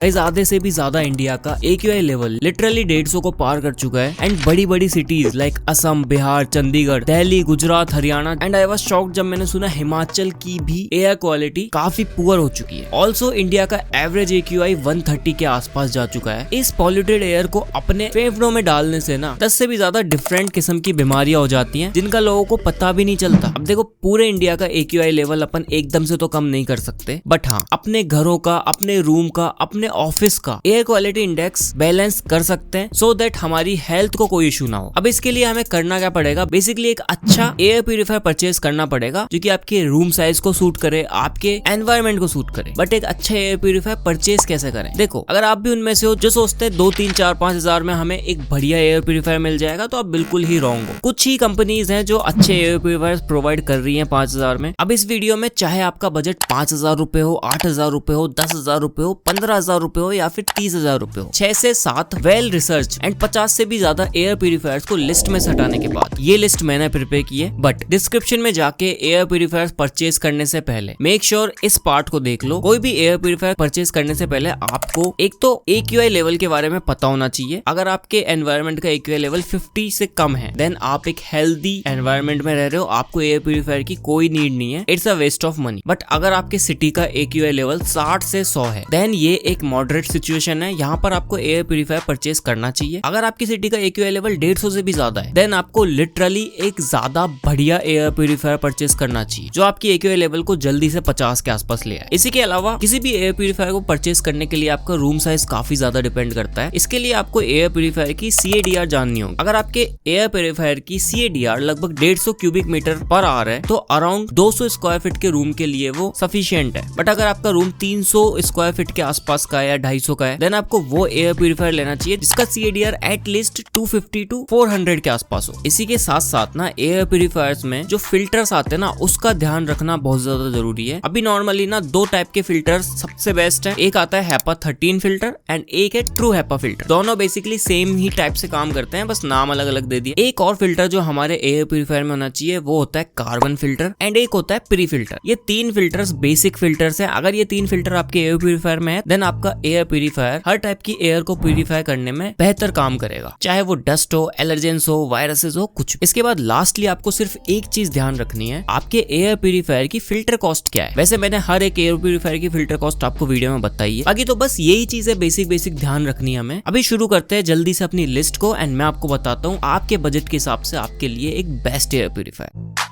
Guys आधे से भी ज्यादा इंडिया का AQI लेवल लिटरली 150 को पार कर चुका है। एंड बड़ी बड़ी cities like Assam, Bihar, Chandigarh, Delhi, Gujarat, Haryana and I was shocked जब मैंने सुना हिमाचल की भी एयर क्वालिटी काफी पुअर हो चुकी है। ऑल्सो इंडिया का एवरेज AQI 130 के आसपास जा चुका है। इस पॉल्यूटेड एयर को अपने फेफड़ों में डालने से ना 10 से भी ज्यादा डिफरेंट किस्म की बीमारियां हो जाती हैं, जिनका लोगों को पता भी नहीं चलता। अब देखो, पूरे इंडिया का AQI लेवल अपन एकदम से तो कम नहीं कर सकते, बट हाँ अपने घरों का, अपने रूम का, अपने ऑफिस का एयर क्वालिटी इंडेक्स बैलेंस कर सकते हैं सो दैट हमारी हेल्थ को कोई इशू ना हो। अब इसके लिए हमें करना क्या पड़ेगा, बेसिकली एक अच्छा एयर प्यूरिफायर परचेज करना पड़ेगा जो कि आपके रूम साइज को सूट करे, आपके एनवायरमेंट को सूट करे। बट एक अच्छा एयर प्यूरिफायर परचेज कैसे करें? देखो, अगर आप भी उनमें से हो जो सोचते हैं 2, 3, 4, 5 हजार में हमें एक बढ़िया एयर प्यूरिफायर मिल जाएगा, तो आप बिल्कुल ही रॉन्ग हो। कुछ ही कंपनीज हैं जो अच्छे एयर प्यूरिफायर प्रोवाइड कर रही है 5000 में। अब इस वीडियो में चाहे आपका बजट 5000 रुपए हो, 8000 रुपए हो, 10,000 रुपए हो, 15,000 रुपए हो या फिर 30,000 रुपए हो, 6 से 7 वेल रिसर्च एंड 50 से भी ज्यादा एयर प्यूरिफायर्स को लिस्ट में से हटाने के बाद ये लिस्ट मैंने प्रिपेयर की है। बट डिस्क्रिप्शन में जाके एयर प्यूरिफायर्स परचेज करने से पहले मेक श्योर इस पार्ट को देख लो। कोई भी एयर प्यूरिफायर परचेज करने से पहले आपको एक तो AQI लेवल के बारे में पता होना चाहिए। अगर आपके एनवायरमेंट का AQI लेवल 50 से कम है देन आप एक हेल्दी एनवायरमेंट में रह रहे हो, आपको एयर प्यूरिफायर की कोई नीड नहीं है, it's a waste of money. But अगर आपके सिटी का AQI लेवल 60 से 100 है देन ये एक मॉडरेट सिचुएशन है, यहाँ पर आपको एयर प्यूरिफायर परचेज करना चाहिए। अगर आपकी सिटी का AQI लेवल 150 से भी ज्यादा है देन आपको लिटरली एक ज्यादा बढ़िया एयर प्यूरिफायर परचेज करना चाहिए जो आपकी AQI लेवल को जल्दी से 50 के आसपास ले आए। इसी के अलावा किसी भी एयर प्यूरिफायर को परचेज करने के लिए आपका रूम साइज काफी ज्यादा डिपेंड करता है। इसके लिए आपको एयर प्यूरिफायर की CADR जाननी होगी। अगर आपके एयर प्यूरिफायर की CADR लगभग 150 क्यूबिक मीटर पर आवर है तो अराउंड 200 स्क्वायर फीट के रूम के लिए वो सफिशिएंट है। बट अगर आपका रूम 300 स्क्वायर फीट के आसपास का है या 250 का है देन आपको वो एयर प्यूरिफायर लेना चाहिए जिसका CADR एटलीस्ट 250 to 400 के आसपास हो। इसी के साथ साथ ना एयर प्यूरिफायर्स में जो फिल्टर्स आते हैं ना उसका ध्यान रखना बहुत ज्यादा जरूरी है। अभी नॉर्मली ना 2 टाइप के फिल्टर्स सबसे बेस्ट है। एक आता है HEPA 13 फिल्टर एंड एक है ट्रू HEPA फिल्टर। दोनों बेसिकली सेम ही टाइप से काम करते हैं, बस नाम अलग अलग दे दिया। एक और फिल्टर जो हमारे एयर प्यूरिफायर में होना चाहिए वो होता है कार्बन फिल्टर एंड एक होता है प्री फिल्टर। ये 3 फिल्टर्स बेसिक फिल्टर्स है। अगर ये 3 फिल्टर आपके एयर प्यूरिफायर में है देन आपका एयर प्यूरिफायर हर टाइप की एयर को प्यूरिफाई करने में बेहतर काम करेगा, चाहे वो डस्ट हो, एलर्जेंस हो, वायरसेस हो, कुछ। इसके बाद लास्टली आपको सिर्फ एक चीज ध्यान रखनी है, आपके एयर प्यूरिफायर की फिल्टर कॉस्ट क्या है। वैसे मैंने हर एक एयर प्यूरिफायर की फिल्टर कॉस्ट आपको वीडियो में बताई है, बाकी तो बस यही चीजें बेसिक ध्यान रखनी है हमें। अभी शुरू करते हैं जल्दी से अपनी लिस्ट को एंड मैं आपको बताता हूँ आपके बजट के हिसाब से आपके लिए एक बेस्ट एयर प्यूरिफायर।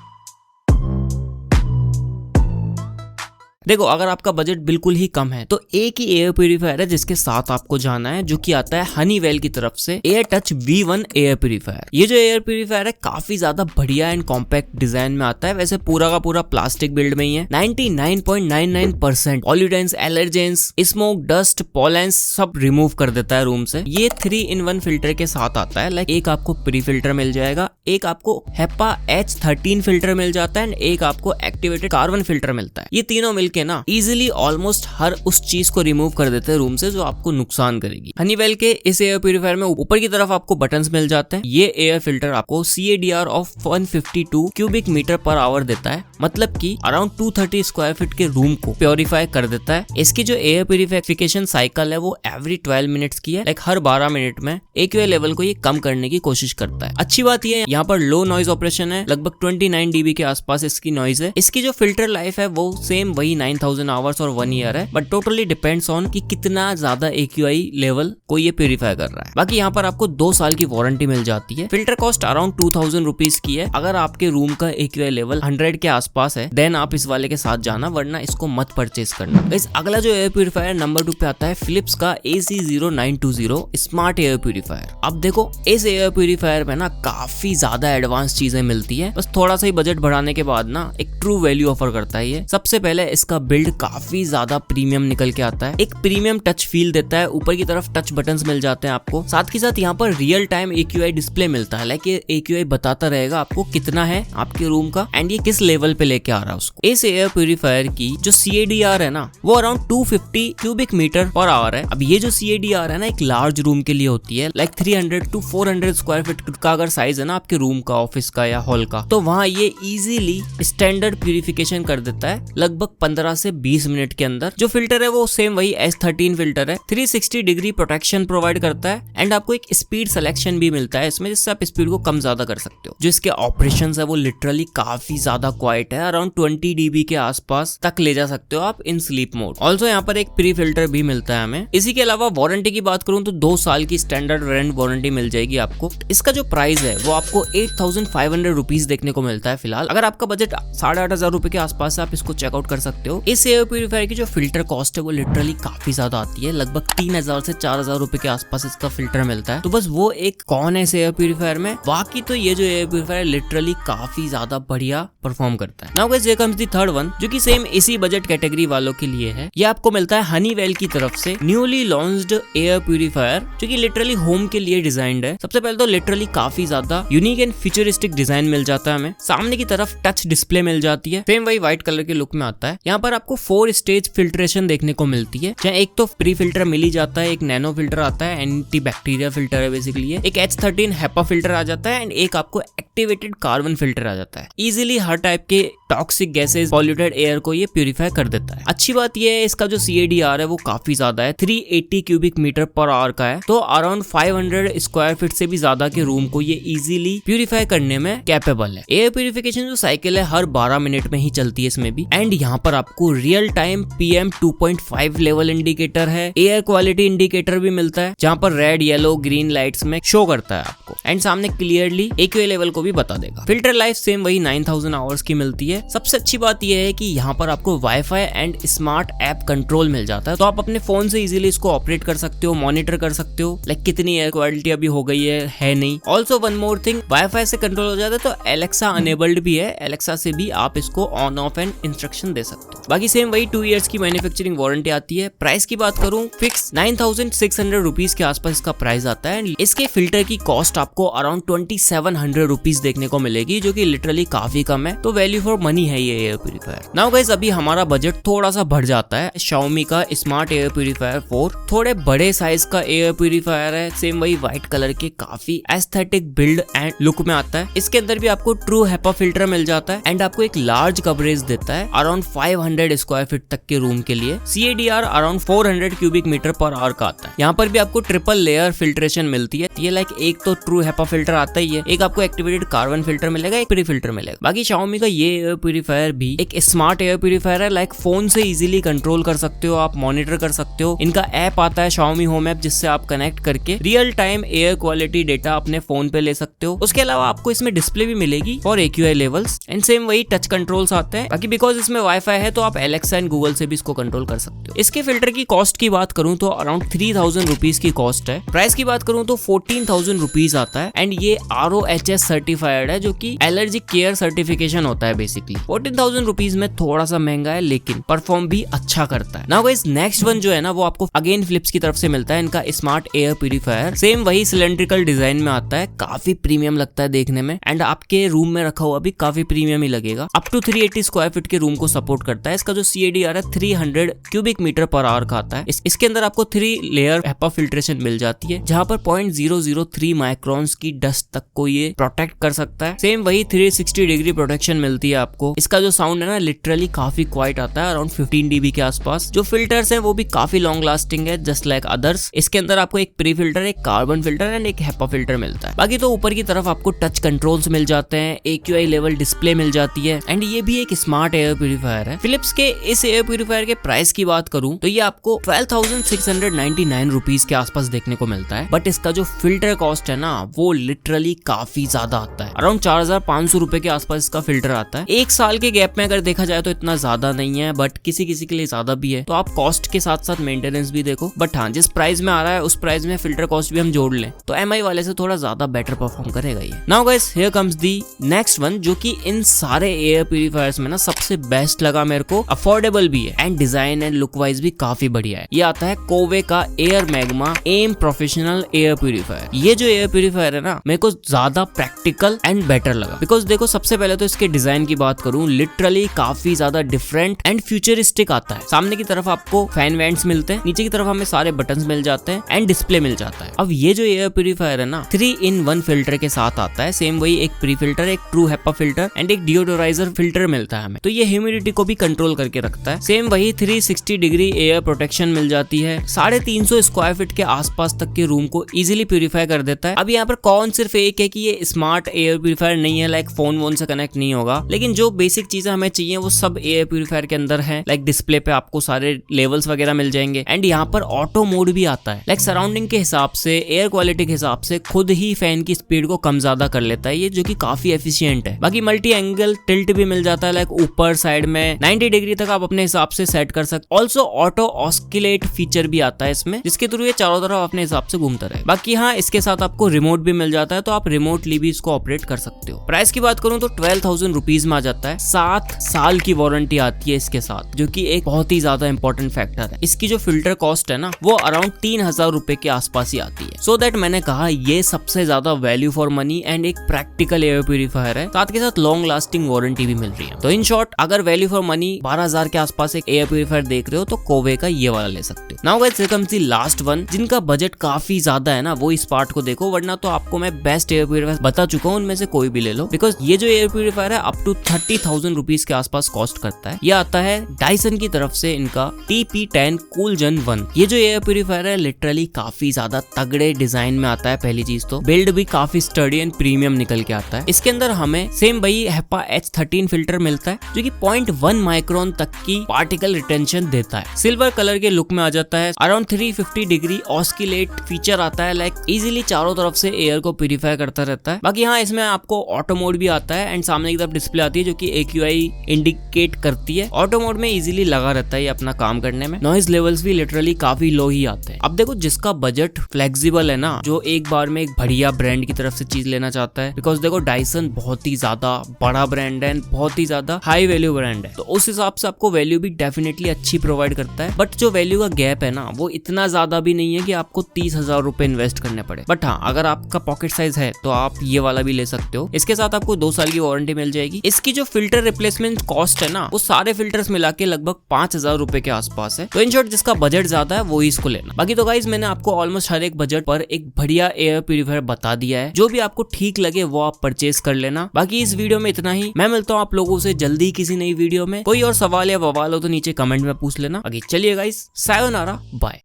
देखो, अगर आपका बजट बिल्कुल ही कम है तो एक ही एयर प्यूरिफायर है जिसके साथ आपको जाना है, जो कि आता है हनीवेल की तरफ से air touch V1 air purifier. ये जो एयर प्यूरिफायर है काफी ज्यादा बढ़िया एंड कॉम्पैक्ट डिजाइन में आता है। वैसे पूरा का पूरा प्लास्टिक बिल्ड में ही है। 99.99% pollutants, allergens, smoke, dust, pollens सब रिमूव कर देता है रूम से। ये 3-in-1 फिल्टर के साथ आता है। लाइक एक आपको प्री फिल्टर मिल जाएगा, एक आपको HEPA H13 फिल्टर मिल जाता है एंड एक आपको एक्टिवेटेड कार्बन फिल्टर मिलता है। ये तीनों मिलकर ना इजीली ऑलमोस्ट हर उस चीज को रिमूव कर देते हैं रूम से जो आपको नुकसान करेगी। हनीवेल के इस एयर प्यूरिफायर में ऊपर की तरफ आपको बटन्स मिल जाते हैं। ये एयर फिल्टर आपको CADR of 152 cubic metre per hour देता है, मतलब कि अराउंड 230 स्क्वायर फीट के रूम को प्योरीफाई कर देता है। इसकी जो एयर प्यूरिफिकेशन साइकिल है वो एवरी 12 मिनट्स की है। लाइक हर 12 मिनट में AQI लेवल को ये कम करने की कोशिश करता है। अच्छी बात ये है यहाँ पर लो नॉइज ऑपरेशन है, लगभग 29 dB के आसपास इसकी नॉइज है। इसकी जो फिल्टर लाइफ है वो सेम वही 9000 आवर्स और 1 ईयर है, बट टोटली डिपेंड्स ऑन कि कितना ज्यादा AQI लेवल को ये प्यूरिफाई कर रहा है। बाकी यहाँ पर आपको 2 साल की वारंटी मिल जाती है। फिल्टर कॉस्ट अराउंड 2000 रुपीज की है। अगर आपके रूम का AQI लेवल 100 के आसपास है देन आप इस वाले के साथ जाना, वरना इसको मत परचेज करना। इस अगला जो एयर प्यूरिफायर नंबर 2 पे आता है फिलिप्स का AC0920 स्मार्ट एयर प्यूरिफायर। अब देखो, इस एयर प्यूरिफायर में ना काफी ज्यादा एडवांस चीजें मिलती है, बस थोड़ा सा ही बजट बढ़ाने के बाद ना एक ट्रू वैल्यू ऑफर करता है ये। सबसे पहले इसका बिल्ड काफी ज्यादा प्रीमियम निकल के आता है। एक प्रीमियम टच फील देता है, ऊपर की तरफ टच बटन्स मिल जाते हैं आपको। साथ ही साथ यहाँ पर रियल टाइम AQI डिस्प्ले मिलता है। लाइक ये AQI बताता रहेगा आपको कितना है आपके रूम का एंड ये किस लेवल पे लेके आ रहा है उसको। इस एयर प्यूरिफायर की जो CADR है ना वो around 250 cubic metre per hour है। अब ये जो CADR है ना एक लार्ज रूम के लिए होती है। लाइक 300 to 400 स्क्वायर फीट का अगर साइज है ना आपके रूम का, ऑफिस का या हॉल का, तो वहाँ ये इजीली स्टैंडर्ड प्यूरिफिकेशन कर देता है लगभग 15 से 20 मिनट के अंदर। जो फिल्टर है वो सेम वही S13 फिल्टर है, 360 डिग्री प्रोटेक्शन प्रोवाइड करता है एंड आपको एक स्पीड सिलेक्शन भी मिलता है इसमें, जिससे आप स्पीड को कम ज्यादा कर सकते हो। जो इसके ऑपरेशन है वो लिटरली काफी ज्यादा क्वाइट है, अराउंड 20 dB के आसपास तक ले जा सकते हो आप इन स्लीप मोड। ऑल्सो यहाँ पर एक प्री फिल्टर भी मिलता है हमें। इसी के अलावा वारंटी की बात करूँ तो 2 साल की स्टैंडर्ड रेंट वारंटी मिल जाएगी आपको। इसका जो प्राइस है वो आपको 8500 रुपीज देखने को मिलता है फिलहाल। अगर आपका बजट 8500 रुपए के आसपास है आप इसको चेकआउट कर सकते हो। इस एयर प्यूरिफायर की जो फिल्टर कॉस्ट है वो लिटरली काफी ज्यादा आती है, लगभग 3000 से 4000 रुपए के आसपास इसका फिल्टर मिलता है। तो बस वो एक कौन है इस एयर प्यूरिफायर में, बाकी तो ये जो एयर प्यूरिफायर लिटरली काफी ज्यादा बढ़िया परफॉर्म करता है। Now guys here comes the third one, जो कि सेम इसी बजट कैटेगरी वालों के लिए है। ये आपको मिलता है हनीवेल की तरफ से न्यूली लॉन्च्ड एयर प्यूरिफायर, जो कि लिटरली होम के लिए डिजाइन्ड है। सबसे पहले तो लिटरली काफी ज्यादा यूनिक एंड फ्यूचरिस्टिक डिजाइन मिल जाता है हमें। सामने की तरफ टच डिस्प्ले मिल जाती है, सेम वही व्हाइट कलर के लुक में आता है। यहाँ पर आपको 4 स्टेज फिल्ट्रेशन देखने को मिलती है, जहाँ एक तो प्री फिल्टर मिल ही जाता है, एक नैनो फिल्टर आता है, एंटी बैक्टीरिया फिल्टर है बेसिकली, एक H13 HEPA फिल्टर आ जाता है एंड एक आपको एक्टिवेटेड कार्बन फिल्टर आ जाता है। इजीली हर टाइप के टॉक्सिक गैसेस, पॉल्यूटेड एयर को ये प्यूरिफाई कर देता है। अच्छी बात ये है इसका जो CADR है वो काफी ज्यादा है, 380 क्यूबिक मीटर पर आवर का है, तो अराउंड 500 स्क्वायर फीट से भी ज्यादा के रूम को ये इजीली प्यूरिफाई करने में कैपेबल है। एयर प्यूरिफिकेशन जो साइकिल है हर 12 मिनट में ही चलती है इसमें भी। एंड यहाँ पर आपको real time PM 2.5 level indicator है, एयर क्वालिटी इंडिकेटर भी मिलता है, जहाँ पर रेड, येलो, ग्रीन लाइट्स में शो करता है आपको, एंड सामने क्लियरली AQI लेवल को भी बता देगा। फिल्टर लाइफ सेम वही 9000 आवर्स की मिलती है। सबसे अच्छी बात यह है कि यहाँ पर आपको wifi and smart app control मिल जाता है, तो आप अपने फोन से इजीली इसको ऑपरेट कर सकते हो, मॉनिटर कर सकते हो लाइक कितनी एयर क्वालिटी अभी हो गई है नहीं। Also one more thing, wifi से कंट्रोल हो जाता है तो एलेक्सा अनेबल्ड भी है, एलेक्सा से भी आप इसको ऑन ऑफ एंड इंस्ट्रक्शन दे सकते हो। बाकी सेम वही 2 इयर्स की मैन्युफैक्चरिंग वारंटी आती है। प्राइस की बात करूं फिक्स 9600 रुपीज के आसपास इसका प्राइस आता है। इसके फिल्टर की कॉस्ट आपको अराउंड 2700 रुपीज देखने को मिलेगी, जो कि लिटरली काफी कम है, तो वैल्यू फॉर मनी है ये एयर प्यूरिफायर। नाउ गाइस अभी हमारा बजट थोड़ा सा बढ़ जाता है। Xiaomi का स्मार्ट एयर प्यूरिफायर 4 थोड़े बड़े साइज का एयर प्यूरिफायर है, सेम वही व्हाइट कलर के काफी एस्थेटिक बिल्ड एंड लुक में आता है। इसके अंदर भी आपको ट्रू HEPA फिल्टर मिल जाता है एंड आपको एक लार्ज कवरेज देता है अराउंड 500 स्क्वायर फीट तक के रूम के लिए। CADR around 400 cubic metre per hour का आता है। यहाँ पर भी आपको ट्रिपल लेयर फिल्ट्रेशन मिलती है। ये लाइक एक तो ट्रू HEPA फिल्टर आता ही है, एक आपको एक्टिवेटेड कार्बन फिल्टर मिलेगा, एक प्री फिल्टर मिलेगा। बाकी Xiaomi का ये एयर प्यूरिफायर भी एक स्मार्ट एयर प्यूरिफायर है, लाइक फोन से इजीली कंट्रोल कर सकते हो, आप मॉनिटर कर सकते हो। इनका ऐप आता है Xiaomi होम ऐप, जिससे आप कनेक्ट करके real time air quality data अपने फोन पे ले सकते हो। उसके अलावा आपको इसमें डिस्प्ले भी मिलेगी for AQI levels and same वही टच कंट्रोल्स आते हैं। बाकी बिकॉज इसमें वाईफाई है तो आप एलेक्सा एंड गूगल से भी इसको कंट्रोल कर सकते हो। इसके फिल्टर की कॉस्ट की बात करूं तो अराउंड 3000 रुपीज की कॉस्ट है। प्राइस की बात करूं तो 14000 रुपीज आता है एंड ये RoHS सर्टिफाइड है, जो कि एलर्जी केयर सर्टिफिकेशन होता है बेसिकली। 14000 रुपीज में थोड़ा सा महंगा है लेकिन परफॉर्म भी अच्छा करता है। नाउ गाइस नेक्स्ट वन जो है ना वो आपको अगेन फिलिप्स की तरफ से मिलता है, इनका स्मार्ट एयर प्यूरिफायर। सेम वही सिलेंड्रिकल डिजाइन में आता है, काफी प्रीमियम लगता है देखने में एंड आपके रूम में रखा हुआ भी काफी प्रीमियम ही लगेगा। अप टू 380 स्क्वायर फीट के रूम को सपोर्ट करता है। इसका जो CADR है 300 क्यूबिक मीटर पर आवर का आता है। इसके अंदर आपको 3 लेयर HEPA फिल्ट्रेशन मिल जाती है, जहां पर 0.003 माइक्रॉन्स की डस्ट तक को ये प्रोटेक्ट कर सकता है। सेम वही 360 डिग्री प्रोटेक्शन मिलती है आपको। इसका जो साउंड है ना लिटरली काफी क्वाइट आता है, अराउंड 15 dB के आसपास। जो फिल्टर्स हैं वो भी काफी लॉन्ग लास्टिंग है, जस्ट लाइक अदर्स। इसके अंदर आपको एक प्री फिल्टर, एक कार्बन फिल्टर एंड एक HEPA फिल्टर मिलता है। बाकी तो ऊपर की तरफ आपको टच कंट्रोल्स मिल जाते हैं, AQI लेवल डिस्प्ले मिल जाती है एंड ये भी एक स्मार्ट एयर प्यूरिफायर है। फिलिप्स के इस एयर प्यूरिफायर के प्राइस की बात करूं तो ये आपको 12,699 रुपीज के आसपास देखने को मिलता है, बट इसका जो फिल्टर कॉस्ट है ना वो लिटरली काफी ज्यादा आता है, अराउंड 4500 रुपए के आसपास इसका फिल्टर आता है। 1 साल के गैप में अगर देखा जाए तो इतना ज्यादा नहीं है, बट किसी किसी के लिए ज्यादा भी है, तो आप कॉस्ट के साथ साथ मेंटेनेंस भी देखो। बट हाँ, जिस प्राइस में आ रहा है उस प्राइस में फिल्टर कॉस्ट भी हम जोड़ लें तो MI वाले से थोड़ा ज्यादा बेटर परफॉर्म करेगा ये। Now guys here comes the next one, जो कि इन सारे एयर प्यूरिफायर्स में ना सबसे बेस्ट लगा मेरे को, अफोर्डेबल भी है and design and look wise भी काफी बढ़िया है। ये आता है कोवे का air magma M professional air purifier. ये जो एयर प्यूरिफायर है ना मेरे को ज्यादा प्रैक्टिकल एंड बेटर लगा, बिकॉज देखो सबसे पहले तो इसके डिजाइन की बात करूं लिटरली काफी ज्यादा डिफरेंट एंड फ्यूचरिस्टिक आता है। सामने की तरफ आपको फैन वेंट्स मिलते हैं, नीचे की तरफ हमें सारे बटन्स मिल जाते हैं एंड डिस्प्ले मिल जाता है। अब ये जो एयर प्यूरिफायर है ना 3-in-1 फिल्टर के साथ आता है। सेम वही एक प्री फिल्टर, एक ट्रू HEPA फिल्टर एंड एक डिओडोराइजर फिल्टर मिलता है हमें, तो ये ह्यूमिडिटी को भी कंट्रोल कंट्रोल करके रखता है। सेम वही 360 डिग्री एयर प्रोटेक्शन मिल जाती है। 350 स्क्वायर फीट के आसपास तक के रूम को इजीली प्यूरिफाई कर देता है। अब यहाँ पर कौन सिर्फ एक है कि ये स्मार्ट एयर प्यूरिफायर नहीं है, लाइक फोन वोन से कनेक्ट नहीं होगा, लेकिन जो बेसिक चीजें हमें चाहिए वो सब एयर प्यूरिफायर के अंदर है। लाइक डिस्प्ले पे आपको सारे लेवल्स वगैरह मिल जाएंगे एंड यहाँ पर ऑटो मोड भी आता है। लाइक सराउंडिंग के हिसाब से, एयर क्वालिटी के हिसाब से खुद ही फैन की स्पीड को कम ज्यादा कर लेता है ये, जो कि काफी एफिशिएंट है। बाकी मल्टी एंगल टिल्ट भी मिल जाता है, लाइक ऊपर साइड में 90 डिग्री तक आप अपने हिसाब से सेट कर सकते। ऑल्सो ऑटो ऑस्किलेट फीचर भी आता है इसमें, जिसके थ्रू ये चारों तरफ अपने हिसाब से घूमता रहे। बाकी हाँ, इसके साथ आपको रिमोट भी मिल जाता है, तो आप रिमोटली भी इसको ऑपरेट कर सकते हो। प्राइस की बात करूं तो 12,000 रुपीज में आ जाता है। 7 साल की वारंटी आती है इसके साथ, जो कि एक बहुत ही ज्यादा इंपॉर्टेंट फैक्टर है। इसकी जो फिल्टर कॉस्ट है ना, वो अराउंड 3,000 रुपए के आसपास ही आती है। सो दैट मैंने कहा ये सबसे ज्यादा वैल्यू फॉर मनी एंड एक प्रैक्टिकल एयर प्यूरिफायर है, साथ के साथ लॉन्ग लास्टिंग वारंटी भी मिल रही है। तो इन शॉर्ट, अगर वैल्यू फॉर मनी 12,000 के आसपास एक एयर प्यूरिफायर देख रहे हो तो कोवे का ये वाला ले सकते हो। Now guys, here comes the last one. जिनका बजट काफी ज्यादा है ना, वो इस पार्ट को देखो, वरना तो आपको मैं बेस्ट एयर प्यूरिफायर बता चुका हूँ, उनमें से कोई भी ले लो। बिकॉज ये जो एयर प्यूरिफायर है अप टू 30,000 रुपीज के आसपास कॉस्ट करता है। ये आता है डायसन की तरफ से, इनका TP10 कूलजन 1। ये जो एयर प्यूरिफायर है लिटरली काफी ज्यादा तगड़े डिजाइन में आता है। पहली चीज तो बिल्ड भी काफी स्टडी एंड प्रीमियम निकल के आता है। इसके अंदर हमें सेम वही HEPA H13 फिल्टर मिलता है, जो कि 0.1 माइक्रोन तक की पार्टिकल रिटेंशन देता है। सिल्वर कलर के लुक में आ जाता है। अराउंड 350 डिग्री ऑस्किलेट फीचर आता है, लाइक इजीली चारों तरफ से एयर को प्यूरिफाई करता रहता है। बाकी हाँ, इसमें आपको ऑटो मोड भी आता है एंड सामने की तरफ डिस्प्ले आती है, जो कि AQI इंडिकेट करती है। ऑटो मोड में इजीली लगा रहता है ये अपना काम करने में। नॉइज लेवल्स भी लिटरली काफी लो ही आते हैं। अब देखो, जिसका बजट फ्लेक्सिबल है ना, जो एक बार में एक बढ़िया ब्रांड की तरफ से चीज लेना चाहता है, बिकॉज देखो डायसन बहुत ही ज्यादा बड़ा ब्रांड है, बहुत ही ज्यादा हाई वैल्यू ब्रांड है, तो उस हिसाब से आपको वैल्यू भी डेफिनेटली अच्छी प्रोवाइड करता है। बट जो वैल्यू का गैप है ना, वो इतना ज्यादा भी नहीं है कि आपको 30,000 रुपए इन्वेस्ट करने पड़े। बट हाँ, अगर आपका पॉकेट साइज है तो आप ये वाला भी ले सकते हो। इसके साथ आपको 2 साल की वारंटी मिल जाएगी। इसकी जो फिल्टर रिप्लेसमेंट कॉस्ट है ना, वो सारे फिल्टर्स मिला के लगभग 5,000 रुपए के आसपास है। तो इन शॉर्ट, जिसका बजट ज्यादा है वो इसको लेना। बाकी तो गाइज, मैंने आपको ऑलमोस्ट हर एक बजट पर एक बढ़िया एयर प्यूरिफायर बता दिया है। जो भी आपको ठीक लगे वो आप परचेज कर लेना। बाकी इस वीडियो में इतना ही। मैं मिलता हूँ आप लोगों से जल्दी किसी नई वीडियो में। कोई और सवाल या बवाल हो तो नीचे कमेंट में पूछ लेना। आगे चलिए गाइज, सायोनारा, बाय।